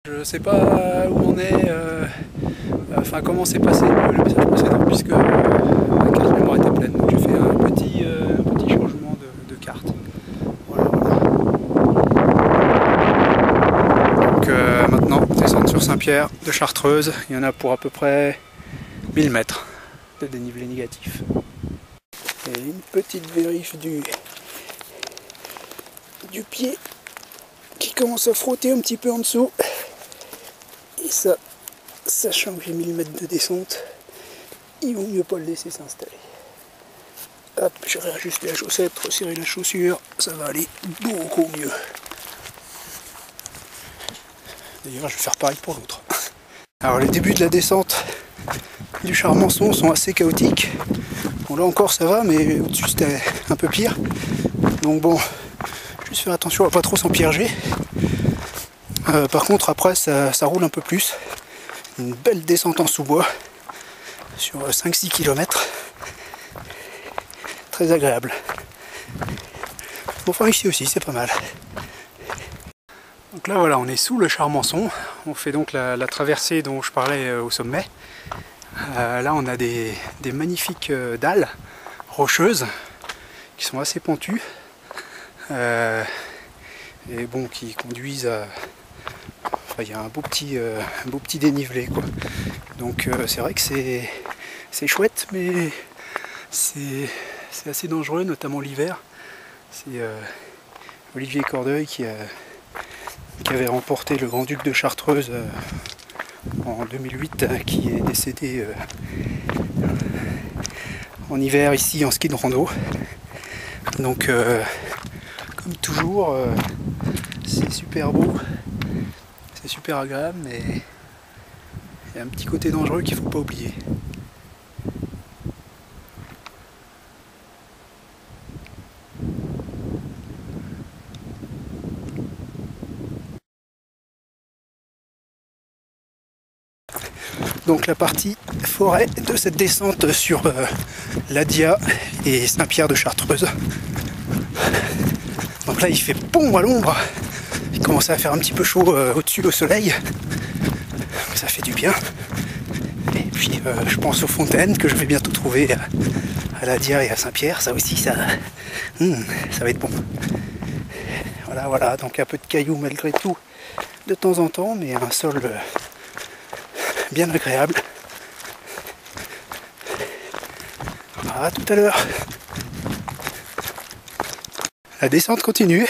Je sais pas où on est, enfin comment s'est passé le message précédent puisque la carte mémoire était pleine. Donc j'ai fait un petit changement de carte. Voilà, voilà. Donc maintenant, descendre sur Saint-Pierre de Chartreuse, il y en a pour à peu près 1000 mètres de dénivelé négatif. Et une petite vérif du pied qui commence à frotter un petit peu en dessous. Et ça, sachant que j'ai 1000 mètres de descente, il vaut mieux pas le laisser s'installer. Hop, je réajuste la chaussette, resserrer la chaussure, ça va aller beaucoup mieux. D'ailleurs, je vais faire pareil pour l'autre. Alors, les débuts de la descente du Charmançon sont assez chaotiques. Bon, là encore ça va, mais au-dessus c'était un peu pire. Donc bon, juste faire attention à pas trop s'empierger. Par contre, après, ça roule un peu plus. Une belle descente en sous-bois sur 5-6 km. Très agréable. Bon, enfin ici aussi, c'est pas mal. Donc là, voilà, on est sous le Charmançon. On fait donc la traversée dont je parlais au sommet. Là, on a des magnifiques dalles rocheuses qui sont assez pentues. Et bon, qui conduisent à... Enfin, il y a un beau petit dénivelé, quoi. Donc c'est vrai que c'est chouette, mais c'est assez dangereux, notamment l'hiver. C'est Olivier Cordeuil qui avait remporté le Grand-Duc de Chartreuse en 2008, qui est décédé en hiver ici en ski de rando. Donc comme toujours, c'est super beau, c'est super agréable, mais il y a un petit côté dangereux qu'il ne faut pas oublier. Donc la partie forêt de cette descente sur l'Adia et Saint-Pierre de Chartreuse. Donc là il fait bon à l'ombre, il commence à faire un petit peu chaud au-dessus au soleil, ça fait du bien. Et puis je pense aux fontaines que je vais bientôt trouver à l'Adia et à Saint-Pierre, ça aussi ça va être bon. Voilà, voilà, donc un peu de cailloux malgré tout de temps en temps, mais un sol bien agréable. À tout à l'heure. La descente continue.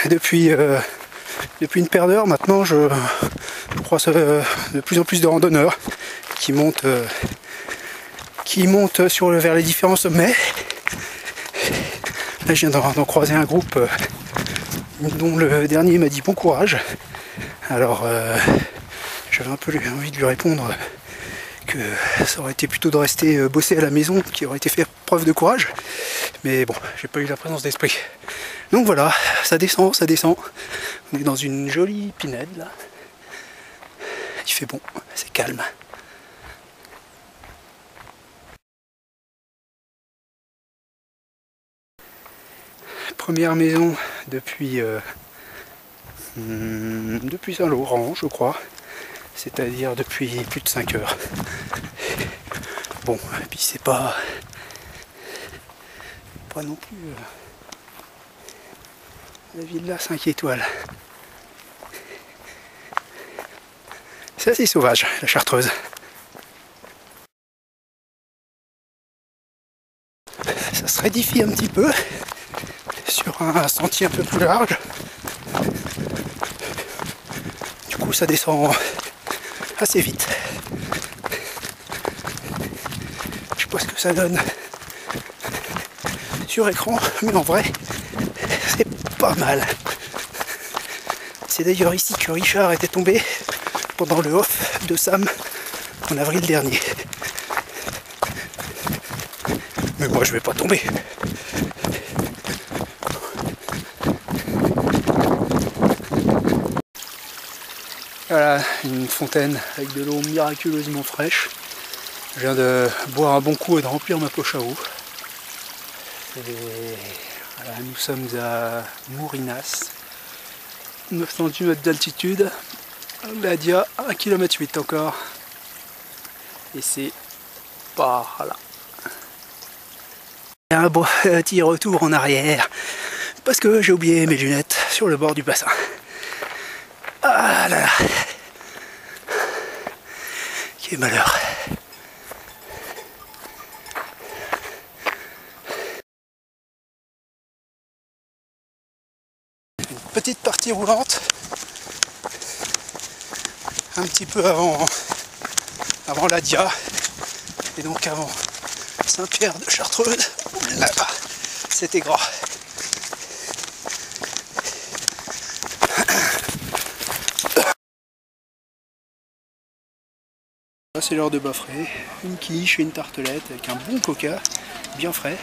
Depuis une paire d'heures maintenant, je crois de plus en plus de randonneurs qui montent vers les différents sommets. Là, je viens d'en croiser un groupe dont le dernier m'a dit bon courage. Alors j'avais un peu envie de lui répondre que ça aurait été plutôt de rester bosser à la maison qui aurait été fait preuve de courage, mais bon, j'ai pas eu la présence d'esprit. Donc voilà, ça descend, on est dans une jolie pinède là, il fait bon, c'est calme. Première maison depuis Saint-Laurent, je crois, c'est-à-dire depuis plus de 5 heures. Bon, et puis c'est pas non plus la villa 5 étoiles. C'est assez sauvage, la Chartreuse. Ça se rédifie un petit peu sur un sentier un peu plus large. Du coup, ça descend assez vite. Je sais pas ce que ça donne sur écran, mais en vrai, c'est pas mal. C'est d'ailleurs ici que Richard était tombé pendant le off de Sam en avril dernier. Mais moi, je vais pas tomber. Voilà, une fontaine avec de l'eau miraculeusement fraîche. Je viens de boire un bon coup et de remplir ma poche à eau. Et voilà, nous sommes à Mourinas, 9 cm d'altitude. La Dia, 1,8 km encore. Et c'est par là. Un petit retour en arrière. Parce que j'ai oublié mes lunettes sur le bord du bassin. Ah là là. Quel malheur. Une petite partie roulante. Un petit peu avant la Dia. Et donc avant Saint-Pierre de Chartreuse. Là-bas. C'était gras. C'est l'heure de baffrer, une quiche et une tartelette avec un bon coca, bien frais,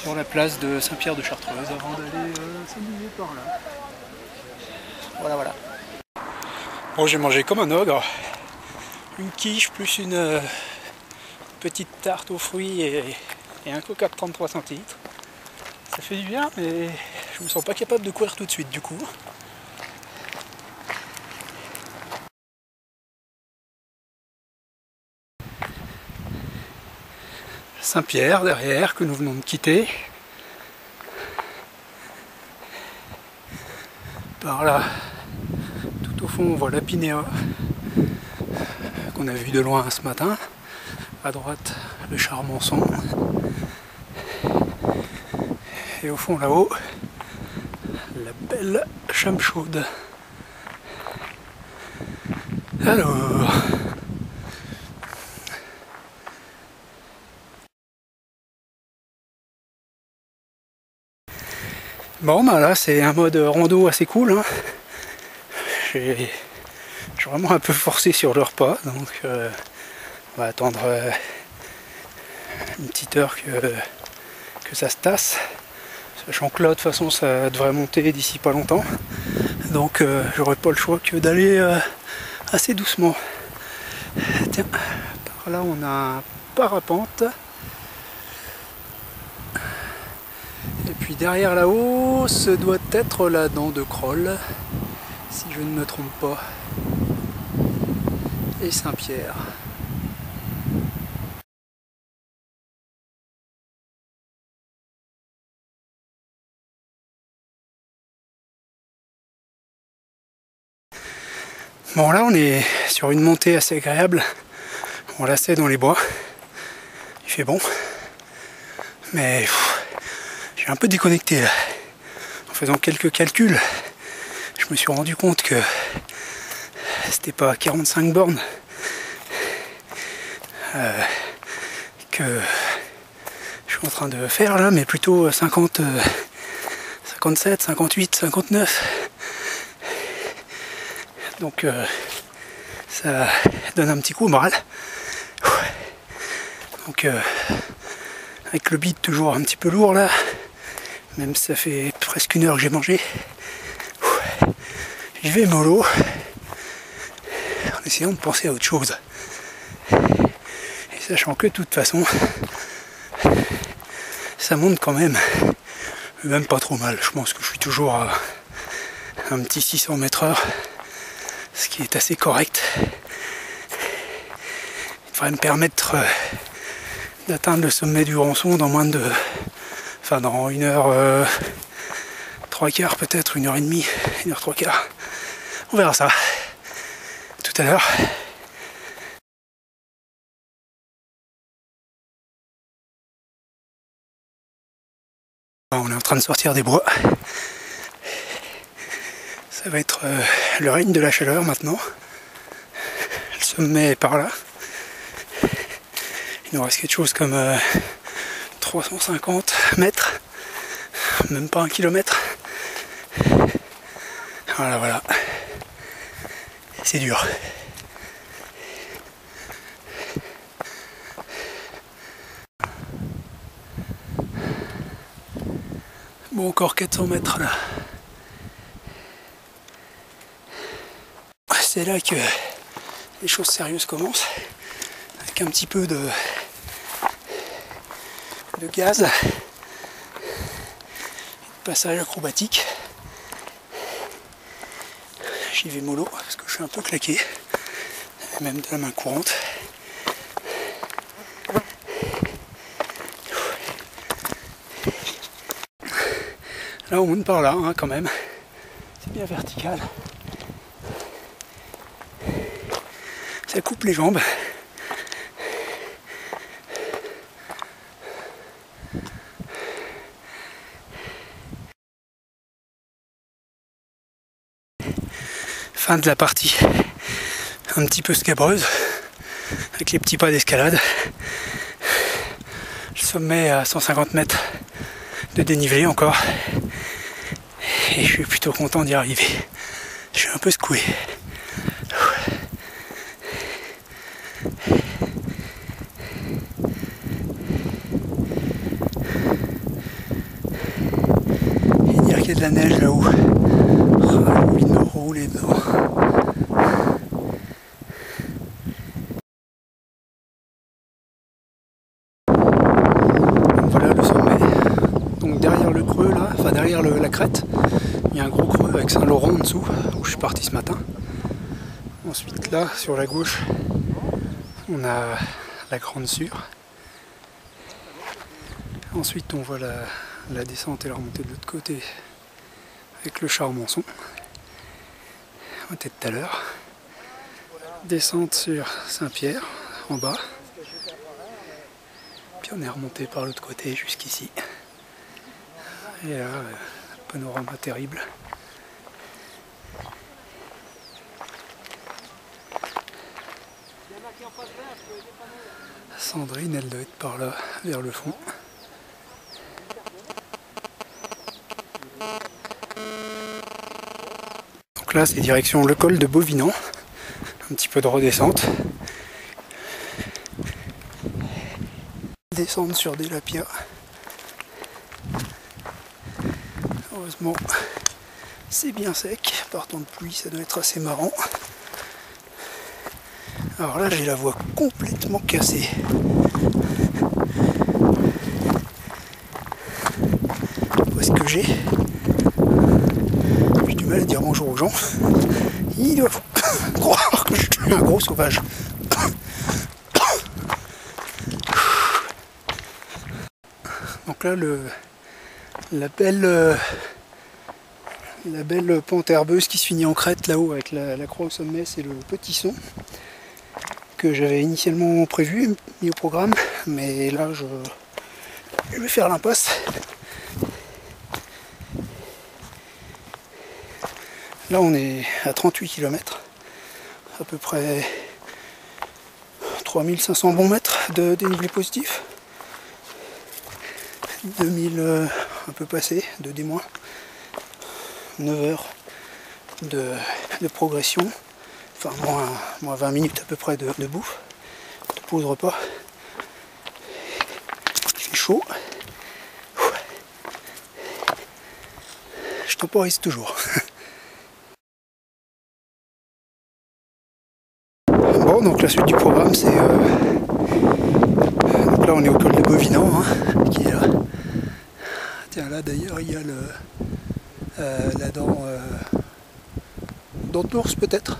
sur la place de Saint-Pierre de Chartreuse avant d'aller s'amuser par là. Voilà, voilà. Bon, j'ai mangé comme un ogre, une quiche plus une petite tarte aux fruits et un coca de 33 centilitres. Ça fait du bien, mais je me sens pas capable de courir tout de suite du coup. Saint-Pierre derrière que nous venons de quitter. Par là, tout au fond, on voit la Pinéa qu'on a vu de loin ce matin. À droite, le Charmançon. Et au fond là-haut, la belle Chamchaude. Alors... Bon bah là c'est un mode rando assez cool, hein. J'ai vraiment un peu forcé sur le repas, donc on va attendre une petite heure que ça se tasse, sachant que là de toute façon ça devrait monter d'ici pas longtemps, donc j'aurai pas le choix que d'aller assez doucement. Tiens, par là on a un parapente. Et puis derrière là-haut, ce doit être la dent de Croll, si je ne me trompe pas. Et Saint-Pierre. Bon là on est sur une montée assez agréable. On la sait dans les bois. Il fait bon. Mais j'ai un peu déconnecté là. En faisant quelques calculs, je me suis rendu compte que c'était pas 45 bornes que je suis en train de faire là, mais plutôt 50, 57, 58, 59. Donc ça donne un petit coup au moral. Donc avec le beat toujours un petit peu lourd là, même si ça fait presque une heure que j'ai mangé, j'y vais mollo en essayant de penser à autre chose. Et sachant que de toute façon ça monte quand même pas trop mal. Je pense que je suis toujours à un petit 600 m/h, ce qui est assez correct. Il devrait me permettre d'atteindre le sommet du Rançon dans moins de... Enfin dans 1h 3/4 peut-être, 1h30, 1h 3/4. On verra ça tout à l'heure. On est en train de sortir des bois. Ça va être le règne de la chaleur maintenant. Le sommet est par là. Il nous reste quelque chose comme 350 mètres, même pas 1 kilomètre. Voilà, voilà. C'est dur. Bon, encore 400 mètres là. C'est là que les choses sérieuses commencent, avec un petit peu de gaz, et de passage acrobatique. j'y vais mollo parce que je suis un peu claqué, même de la main courante. Là on monte par là hein, quand même, c'est bien vertical. Ça coupe les jambes. Fin de la partie un petit peu scabreuse avec les petits pas d'escalade. Le sommet à 150 mètres de dénivelé encore et je suis plutôt content d'y arriver. Je suis un peu secoué. Et dire qu'il y a de la neige là-haut. J'ai envie de me rouler dedans. Voilà le sommet. Donc derrière le creux là, enfin derrière la crête, il y a un gros creux avec Saint-Laurent en dessous, où je suis parti ce matin. Ensuite là, sur la gauche, on a la Grande Sûre. Ensuite on voit la descente et la remontée de l'autre côté avec le Char-Monson. On était tout à l'heure. Descente sur Saint-Pierre en bas. Puis on est remonté par l'autre côté jusqu'ici. Et là, panorama terrible. Sandrine, elle doit être par là, vers le fond. Donc là, c'est direction le col de Beauvinan. Un petit peu de redescente. Descendre sur des lapias. Heureusement, c'est bien sec. Par temps de pluie, ça doit être assez marrant. Alors là, j'ai la voix complètement cassée. Où est-ce que j'ai du mal à dire bonjour aux gens. Il doit croire que je suis un gros sauvage. Donc là, la belle pente herbeuse qui se finit en crête là-haut avec la croix au sommet, c'est le Petit Son que j'avais initialement prévu, mis au programme, mais là je vais faire l'impasse. Là on est à 38 km, à peu près 3500 bons mètres de dénivelé positif, 2000 un peu passé de D-, 9 heures de progression, enfin moins 20 minutes à peu près de bouffe, de pause repas. Il fait chaud. Je temporise toujours. Bon, donc la suite du programme c'est... donc là on est au col de Beauvinan, hein, qui est là. Tiens, là d'ailleurs il y a la dent d'ours peut-être.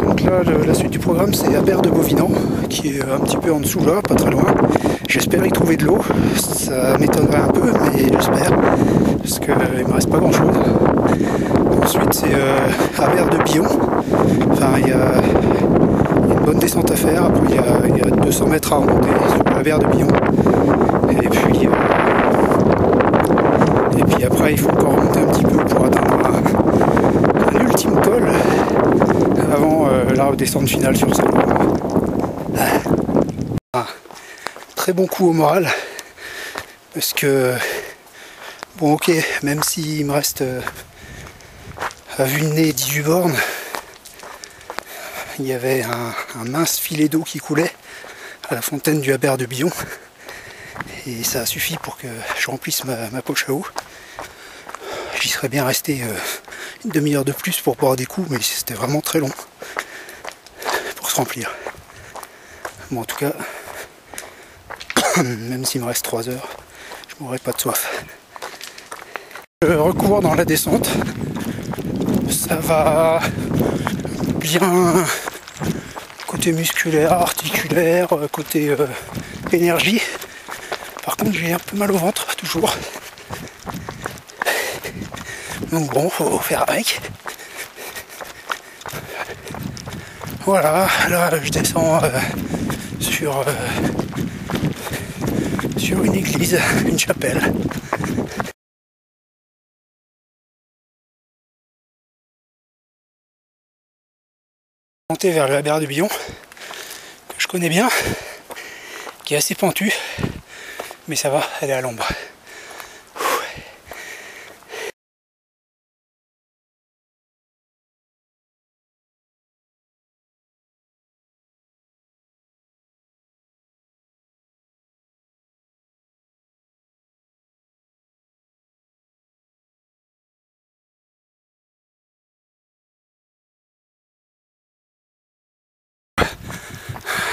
Donc là la suite du programme c'est Abert de Beauvinan, qui est un petit peu en dessous là, pas très loin. J'espère y trouver de l'eau, ça m'étonnerait un peu, mais j'espère, parce qu'il ne me reste pas grand chose. Ensuite c'est Abert de Billon, enfin il y a une bonne descente à faire, après il y a 200 mètres à remonter sur Abert de Billon, et puis après il faut encore remonter un petit peu pour atteindre un ultime col avant la redescente finale sur ce très bon coup au moral, parce que bon ok, même s'il me reste à vue de nez 18 bornes, il y avait un mince filet d'eau qui coulait à la fontaine du Abert de Billon, et ça a suffi pour que je remplisse ma poche à eau. J'y serais bien resté une demi-heure de plus pour boire des coups, mais c'était vraiment très long pour se remplir. Bon, en tout cas, même s'il me reste 3 heures, je mourrai pas de soif. Je recours dans la descente ça va bien côté musculaire, articulaire, côté énergie. Par contre j'ai un peu mal au ventre toujours. Donc bon, faut faire avec. Voilà, là je descends sur une église, une chapelle. Monter vers le Haber du Billon, que je connais bien, qui est assez pentu, mais ça va, elle est à l'ombre.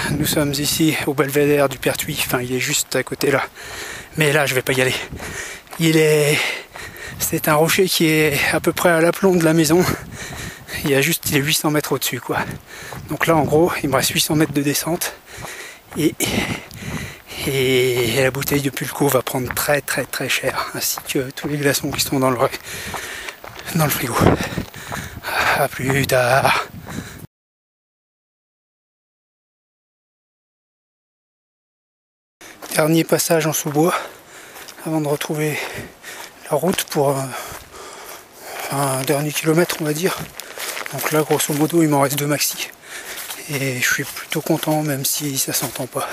Nous sommes ici au belvédère du Pertuis, enfin il est juste à côté là, mais là je vais pas y aller. C'est un rocher qui est à peu près à l'aplomb de la maison, il est 800 mètres au-dessus quoi. Donc là en gros il me reste 800 mètres de descente et la bouteille de Pulco va prendre très très très cher, ainsi que tous les glaçons qui sont dans le frigo. A plus tard. Dernier passage en sous-bois avant de retrouver la route pour un dernier kilomètre on va dire. Donc là grosso modo il m'en reste 2 maxi et je suis plutôt content même si ça s'entend pas.